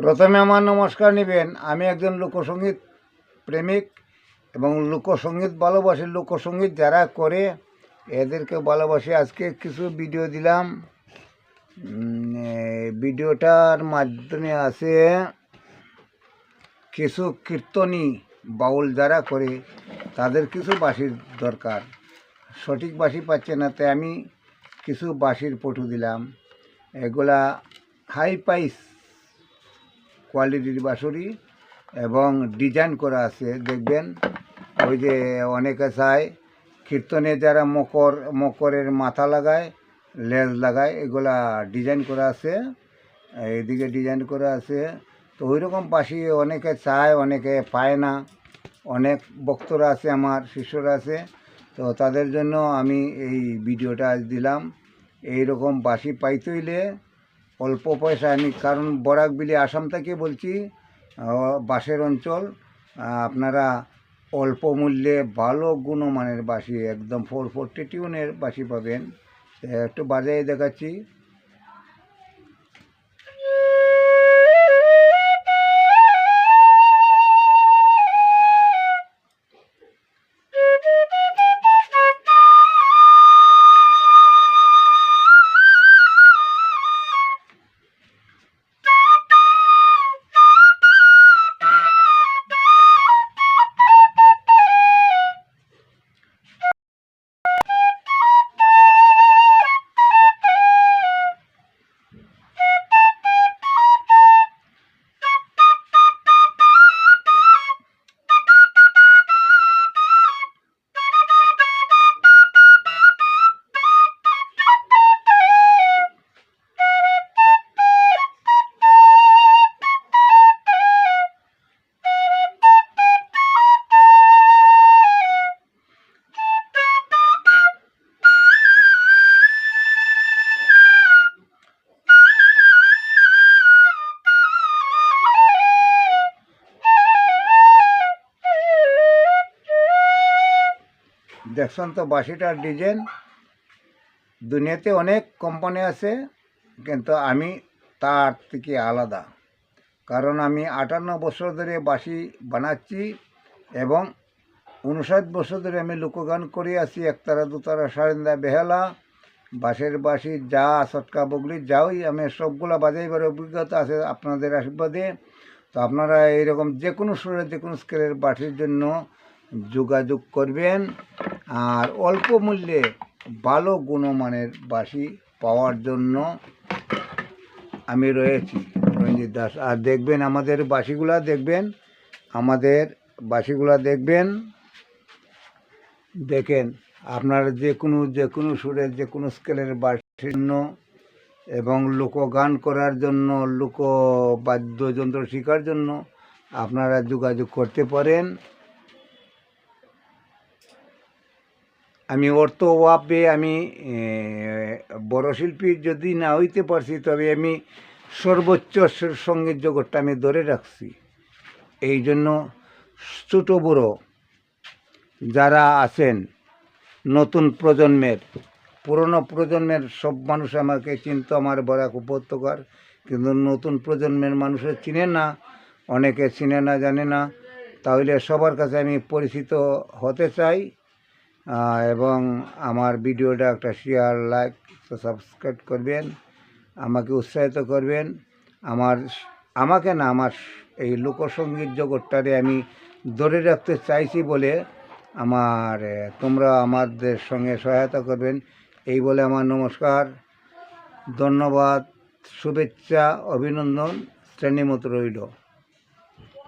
প্রথমে আমার নমস্কার নেবেন। আমি একজন লোকসঙ্গীত প্রেমিক এবং লোকসঙ্গীত ভালোবাসি। লোকসঙ্গীত যারা করে এদেরকে ভালোবাসি। আজকে কিছু ভিডিও দিলাম। ভিডিওটার মাধ্যমে আছে কিছু কীর্তনী বাউল যারা করে তাদের কিছু বাঁশির দরকার, সঠিক বাঁশি পাচ্ছে না, তাই আমি কিছু বাঁশির পটু দিলাম। এগুলা হাই প্রাইস কোয়ালিটির বাঁশুরি এবং ডিজাইন করা আছে। দেখবেন ওই যে অনেকে চায় কীর্তনে যারা মকরের মাথা লাগায়, লেজ লাগায়, এগুলা ডিজাইন করা আছে, এইদিকে ডিজাইন করা আছে। তো ওই রকম বাঁশি অনেকে চায়, অনেকে পায় না। অনেক ভক্তরা আছে, আমার শিষ্যরা আছে, তো তাদের জন্য আমি এই ভিডিওটা আজ দিলাম। এই রকম বাঁশি পাইতে হইলে অল্প পয়সা, আমি কারণ বরাকবিলি আসাম থেকে বলছি, বাঁশের অঞ্চল, আপনারা অল্প মূল্যে ভালো গুণমানের বাঁশি, একদম 440 টিউনের বাঁশি পাবেন। একটু বাজায় দেখাচ্ছি। দেখছেন তো বাঁশিটার ডিজাইন। দুনিয়াতে অনেক কোম্পানি আছে, কিন্তু আমি তার থেকে আলাদা, কারণ আমি 58 বছর ধরে বাঁশি বানাচ্ছি এবং 59 বছর ধরে আমি লোকগান করে আছি। একতারা, দুতারা, সারেন্দা, বেহালা, বাঁশের বাঁশি, যা সটকা, বগলি, যাওই আমি সবগুলা বাজাইবার অভিজ্ঞতা আছে আপনাদের আশীর্বাদে। তো আপনারা এইরকম যে কোনো সুরের, যে কোনো স্কেলের বাঁশির জন্য যোগাযোগ করবেন। আর অল্প মূল্যে ভালো গুণমানের বাঁশি পাওয়ার জন্য আমি রয়েছি, রঞ্জিত দাস। আর দেখবেন আমাদের বাঁশিগুলা, দেখেন আপনারা যে কোনো সুরের, যে কোনো স্কেলের বাঁশির জন্য এবং লোকগান করার জন্য, লোক বাদ্যযন্ত্র শেখার জন্য আপনারা যোগাযোগ করতে পারেন। আমি অর্থ অভাবে আমি বড় শিল্পী যদি না হইতে পারছি, তবে আমি সর্বোচ্চ সঙ্গীত জগৎটা আমি ধরে রাখছি। এই জন্য ছোটো বড় যারা আছেন, নতুন প্রজন্মের, পুরনো প্রজন্মের সব মানুষ আমাকে চিনত, আমার বরাক উপত্যকার, কিন্তু নতুন প্রজন্মের মানুষের চিনে না, অনেকে চিনে না, জানে না। তাহলে সবার কাছে আমি পরিচিত হতে চাই, এবং আমার ভিডিওটা একটা শেয়ার, লাইক, সাবস্ক্রাইব করবেন, আমাকে উৎসাহিত করবেন। আমাকে না, আমার এই লোকসঙ্গীত জগৎটারে আমি ধরে রাখতে চাইছি বলে তোমরা আমাদের সঙ্গে সহায়তা করবেন, এই বলে আমার নমস্কার, ধন্যবাদ, শুভেচ্ছা, অভিনন্দন শ্রেণীমতো রইল।